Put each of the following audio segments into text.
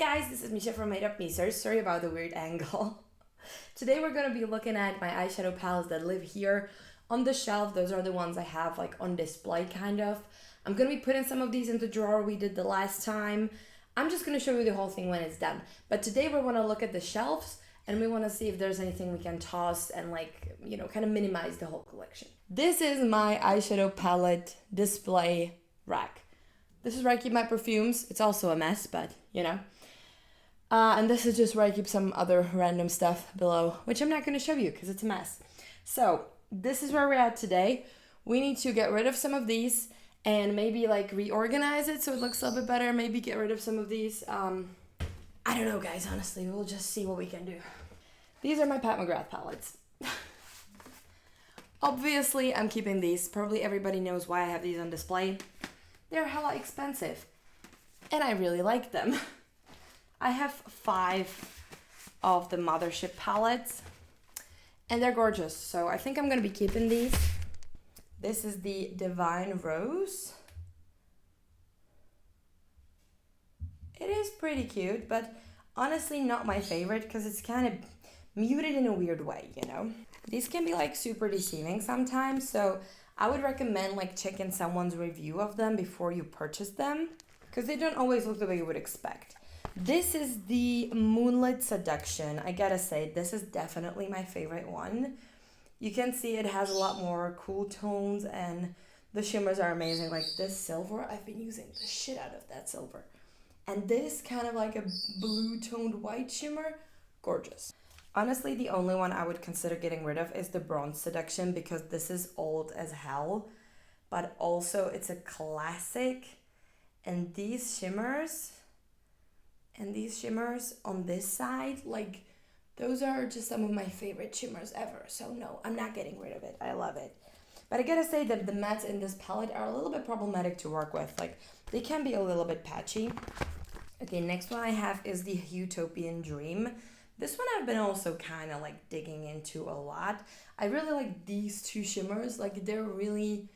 guys, this is Misha from Made Up Misers. Sorry about the weird angle. Today we're going to be looking at my eyeshadow palettes that live here on the shelf. Those are the ones I have like on display kind of. I'm going to be putting some of these in the drawer we did the last time. I'm just going to show you the whole thing when it's done. But today we want to look at the shelves and we want to see if there's anything we can toss and like, you know, kind of minimize the whole collection. This is my eyeshadow palette display rack. This is where I keep my perfumes. It's also a mess, but you know. And this is just where I keep some other random stuff below, which I'm not going to show you because it's a mess. So this is where we're at today. We need to get rid of some of these and maybe like reorganize it so it looks a little bit better. Maybe get rid of some of these. I don't know, guys. Honestly, we'll just see what we can do. These are my Pat McGrath palettes. Obviously, I'm keeping these. Probably everybody knows why I have these on display. They're hella expensive, and I really like them. I have 5 of the Mothership palettes, and they're gorgeous, so I think I'm going to be keeping these. This is the Divine Rose. It is pretty cute, but honestly not my favorite because it's kind of muted in a weird way, you know? These can be like super deceiving sometimes, so I would recommend like checking someone's review of them before you purchase them because they don't always look the way you would expect. This is the Moonlit Seduction. I gotta say, this is definitely my favorite one. You can see it has a lot more cool tones and the shimmers are amazing. Like this silver, I've been using the shit out of that silver. And this kind of like a blue toned white shimmer, gorgeous. Honestly, the only one I would consider getting rid of is the Bronze Seduction because this is old as hell, but also it's a classic. And these shimmers on this side, like those are just some of my favorite shimmers ever. So no, I'm not getting rid of it. I love it. But I gotta say that the mattes in this palette are a little bit problematic to work with. Like they can be a little bit patchy. Okay, next one I have is the Utopian Dream. This one I've been also kind of like digging into a lot. I really like these two shimmers. Like they're really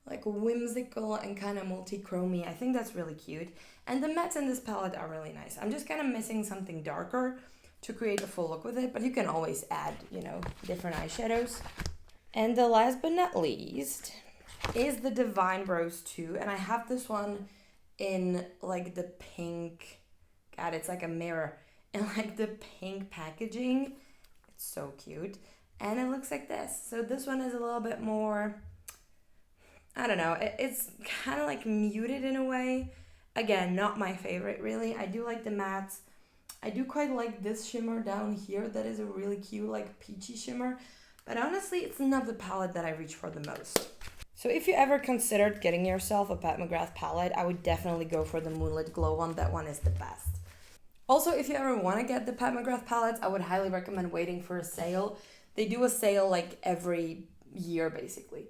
like whimsical and kind of multi-chromy. I think that's really cute. And the mattes in this palette are really nice. I'm just kind of missing something darker to create a full look with it, but you can always add, you know, different eyeshadows. And the last but not least is the Divine Rose 2. And I have this one in like the pink, God, it's like a mirror. And like the pink packaging, it's so cute. And it looks like this. So this one is a little bit more, I don't know, it's kind of like muted in a way. Again, not my favorite really. I do like the mattes. I do quite like this shimmer down here. That is a really cute like peachy shimmer. But honestly, it's not the palette that I reach for the most. So if you ever considered getting yourself a Pat McGrath palette, I would definitely go for the Moonlit Glow one. That one is the best. Also, if you ever want to get the Pat McGrath palettes, I would highly recommend waiting for a sale. They do a sale like every year, basically.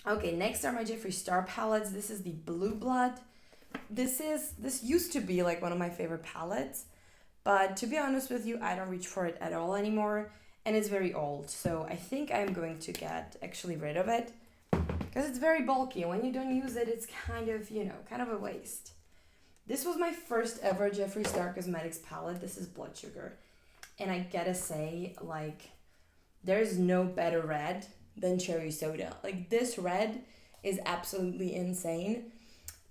Okay, next are my Jeffree Star palettes. This is the Blue Blood. This used to be like one of my favorite palettes, but to be honest with you, I don't reach for it at all anymore, and it's very old. So I think I'm going to get actually rid of it because it's very bulky, and when you don't use it, it's kind of, you know, kind of a waste. This was my first ever Jeffree Star Cosmetics palette. This is Blood Sugar. And I gotta say, like, there's no better red than Cherry Soda. Like, this red is absolutely insane.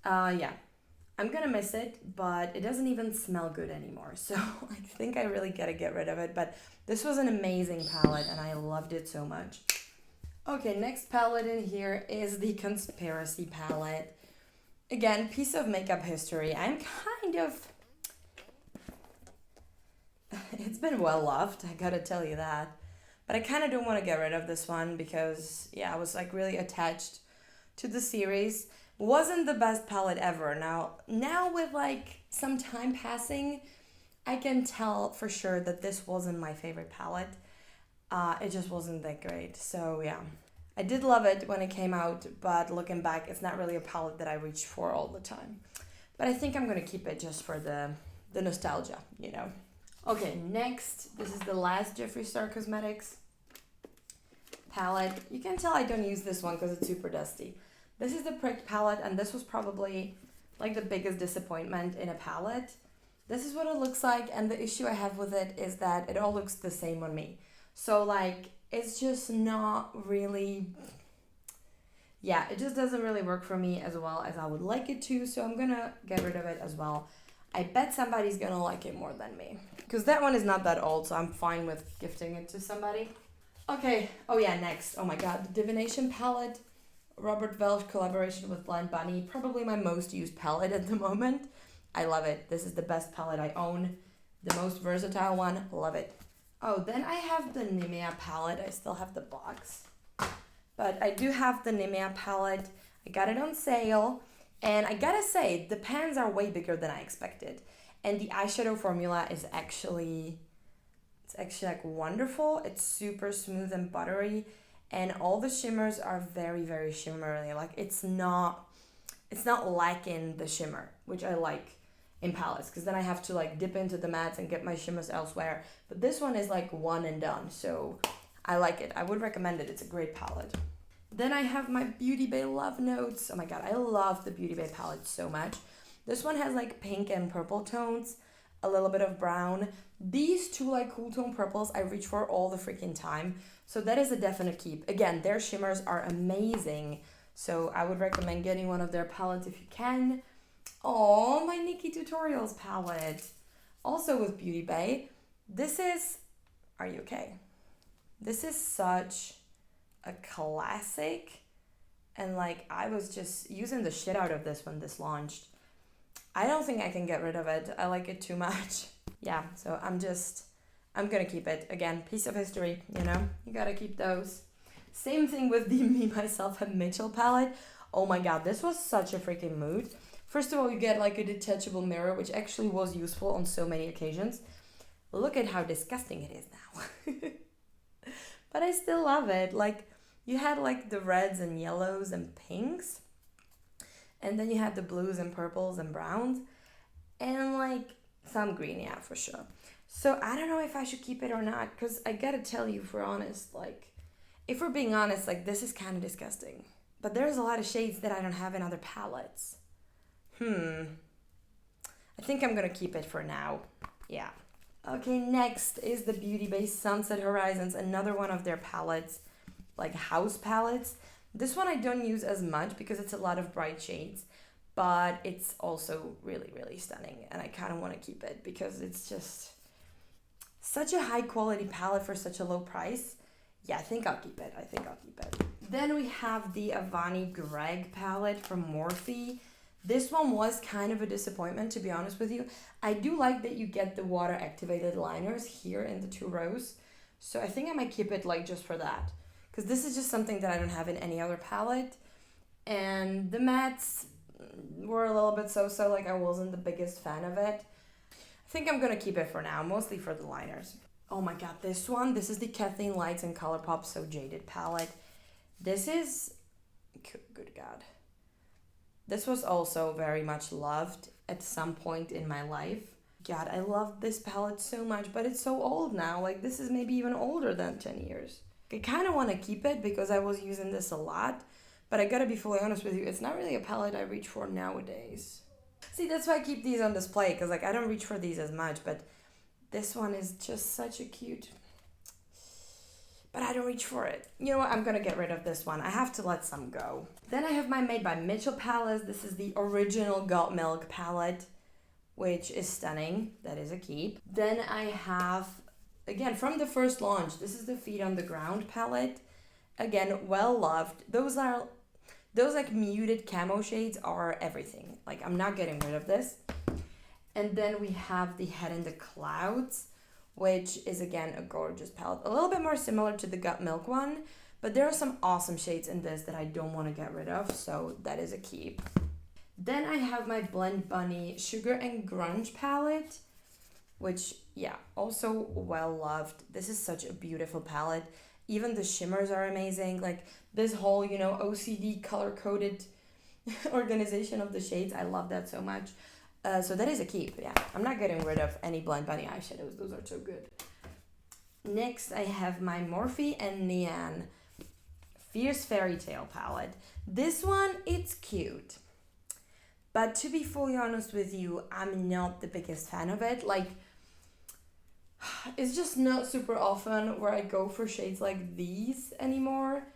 Yeah, I'm gonna miss it, but it doesn't even smell good anymore. So I think I really gotta get rid of it. But this was an amazing palette, and I loved it so much. Okay, next palette in here is the Conspiracy palette. Again, piece of makeup history. I'm kind of... It's been well loved, I gotta tell you that. But I kind of don't want to get rid of this one because, yeah, I was like really attached to the series. Wasn't the best palette ever. Now with like some time passing, I can tell for sure that this wasn't my favorite palette. It just wasn't that great. So yeah. I did love it when it came out, but looking back, it's not really a palette that I reach for all the time. But I think I'm going to keep it just for the nostalgia, you know. Okay, next, this is the last Jeffree Star Cosmetics palette. You can tell I don't use this one because it's super dusty. This is the Pricked palette, and this was probably like the biggest disappointment in a palette. This is what it looks like, and the issue I have with it is that it all looks the same on me. So like, it's just not really, yeah, it just doesn't really work for me as well as I would like it to, so I'm gonna get rid of it as well. I bet somebody's gonna like it more than me, because that one is not that old, so I'm fine with gifting it to somebody. Okay, oh yeah, next, oh my god, the Divination palette, Robert Welch collaboration with Blind Bunny, probably my most used palette at the moment. I love it. This is the best palette I own, the most versatile one, love it. Oh, then I have the Nimea palette, I still have the box. But I do have the Nimea palette. I got it on sale. And I gotta say, the pans are way bigger than I expected. And the eyeshadow formula is actually, it's actually like wonderful. It's super smooth and buttery. And all the shimmers are very, very shimmery. Like it's not lacking the shimmer, which I like in palettes. Because then I have to like dip into the mattes and get my shimmers elsewhere. But this one is like one and done. So I like it. I would recommend it. It's a great palette. Then I have my Beauty Bay Love Notes. Oh my god, I love the Beauty Bay palette so much. This one has like pink and purple tones, a little bit of brown. These two like cool tone purples I reach for all the freaking time. So that is a definite keep. Again, their shimmers are amazing. So I would recommend getting one of their palettes if you can. Oh, my Nikki Tutorials palette. Also with Beauty Bay. This is, are you okay? This is such a classic, and like I was just using the shit out of this when this launched. I don't think I can get rid of it. I like it too much. Yeah, so I'm gonna keep it. Again, piece of history, you know? You gotta keep those. Same thing with the Me, Myself, and Mitchell palette. Oh my god, this was such a freaking mood. First of all, you get like a detachable mirror, which actually was useful on so many occasions. Look at how disgusting it is now. But I still love it. Like, you had like the reds and yellows and pinks. And then you had the blues and purples and browns. And like some green, yeah, for sure. So I don't know if I should keep it or not. Because I gotta tell you, for honest, like, if we're being honest, like, this is kind of disgusting. But there's a lot of shades that I don't have in other palettes. I think I'm gonna keep it for now. Yeah. Okay, next is the Beauty Bay Sunset Horizons, another one of their palettes, like house palettes. This one I don't use as much because it's a lot of bright shades, but it's also really, really stunning, and I kind of want to keep it because it's just such a high quality palette for such a low price. Yeah, I think I'll keep it. Then we have the Avani Greg palette from Morphe. This one was kind of a disappointment, to be honest with you. I do like that you get the water-activated liners here in the 2 rows. So I think I might keep it like just for that. Because this is just something that I don't have in any other palette. And the mattes were a little bit so-so, like I wasn't the biggest fan of it. I think I'm going to keep it for now, mostly for the liners. Oh my god, this one. This is the Kathleen Lights and Colourpop So Jaded palette. This is... Good god. This was also very much loved at some point in my life. God, I love this palette so much, but it's so old now. Like, this is maybe even older than 10 years. I kind of want to keep it because I was using this a lot, but I gotta be fully honest with you, it's not really a palette I reach for nowadays. See, that's why I keep these on display, because like I don't reach for these as much, but this one is just such a cute... But I don't reach for it. You know what? I'm going to get rid of this one. I have to let some go. Then I have my Made by Mitchell palette. This is the original Got Milk palette, which is stunning. That is a keep. Then I have, again, from the first launch, this is the Feet on the Ground palette. Again, well loved. Those like muted camo shades are everything. Like, I'm not getting rid of this. And then we have the Head in the Clouds, which is, again, a gorgeous palette. A little bit more similar to the Got Milk one, but there are some awesome shades in this that I don't want to get rid of, so that is a keep. Then I have my Blind Bunny Sugar and Grunge palette, which, yeah, also well-loved. This is such a beautiful palette. Even the shimmers are amazing. Like, this whole, you know, OCD color-coded organization of the shades, I love that so much. So that is a keep, yeah. I'm not getting rid of any Blind Bunny eyeshadows. Those are so good. Next, I have my Morphe and Neon Fierce Fairy Tale palette. This one, it's cute. But to be fully honest with you, I'm not the biggest fan of it. Like, it's just not super often where I go for shades like these anymore.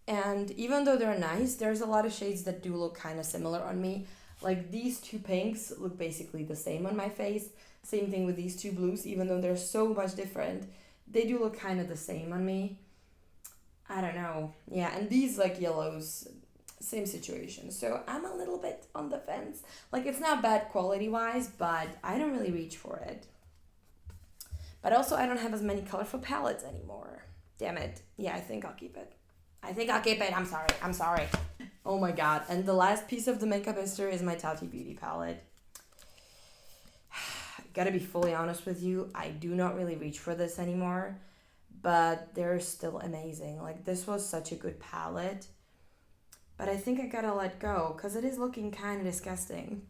And even though they're nice, there's a lot of shades that do look kind of similar on me. Like these two pinks look basically the same on my face. Same thing with these two blues, even though they're so much different. They do look kind of the same on me. I don't know. Yeah, and these like yellows, same situation. So I'm a little bit on the fence. Like it's not bad quality wise, but I don't really reach for it. But also I don't have as many colorful palettes anymore. Damn it. Yeah, I think I'll keep it. I'm sorry. Oh my god. And the last piece of the makeup history is my Tati Beauty palette. Gotta be fully honest with you, I do not really reach for this anymore. But they're still amazing. Like this was such a good palette. But I think I gotta let go because it is looking kind of disgusting.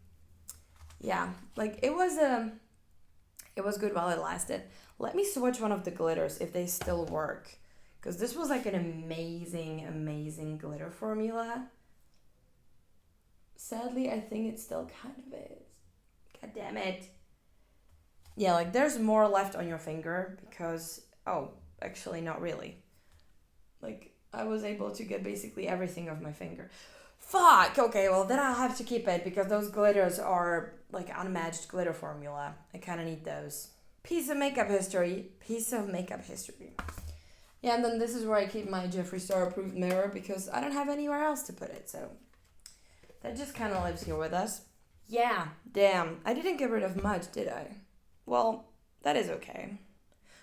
Yeah, like it was good while it lasted. Let me swatch one of the glitters if they still work. Because this was like an amazing glitter formula. Sadly, I think it still kind of is. God damn it. Yeah, like there's more left on your finger because, oh, actually not really. Like I was able to get basically everything off my finger. Fuck, okay, well then I'll have to keep it because those glitters are like unmatched glitter formula. I kind of need those. Piece of makeup history. Yeah, and then this is where I keep my Jeffree Star approved mirror because I don't have anywhere else to put it, so that just kind of lives here with us. Yeah, damn, I didn't get rid of much, did I? Well, that is okay.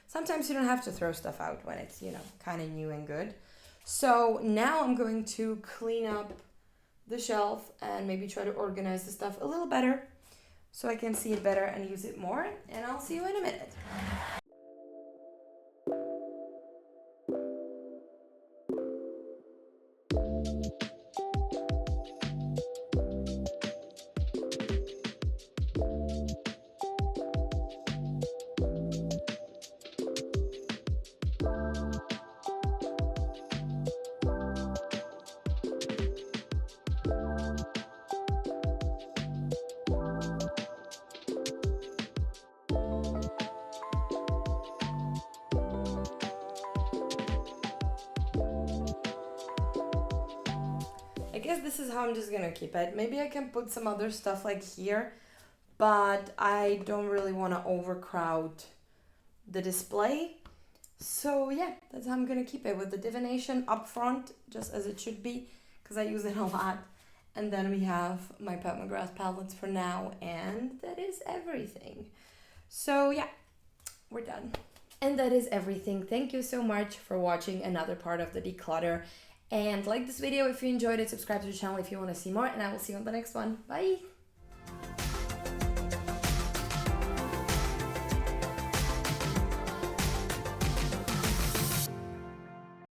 Sometimes you don't have to throw stuff out when it's, kind of new and good. So now I'm going to clean up the shelf and maybe try to organize the stuff a little better so I can see it better and use it more, and I'll see you in a minute. I guess this is how I'm just gonna keep it. Maybe I can put some other stuff like here, but I don't really want to overcrowd the display. So yeah, that's how I'm gonna keep it, with the divination up front, just as it should be, because I use it a lot. And then we have my Pat McGrath palettes for now, and that is everything. So yeah, we're done. And that is everything. Thank you so much for watching another part of the declutter. And like this video if you enjoyed it, subscribe to the channel if you want to see more, and I will see you on the next one. Bye!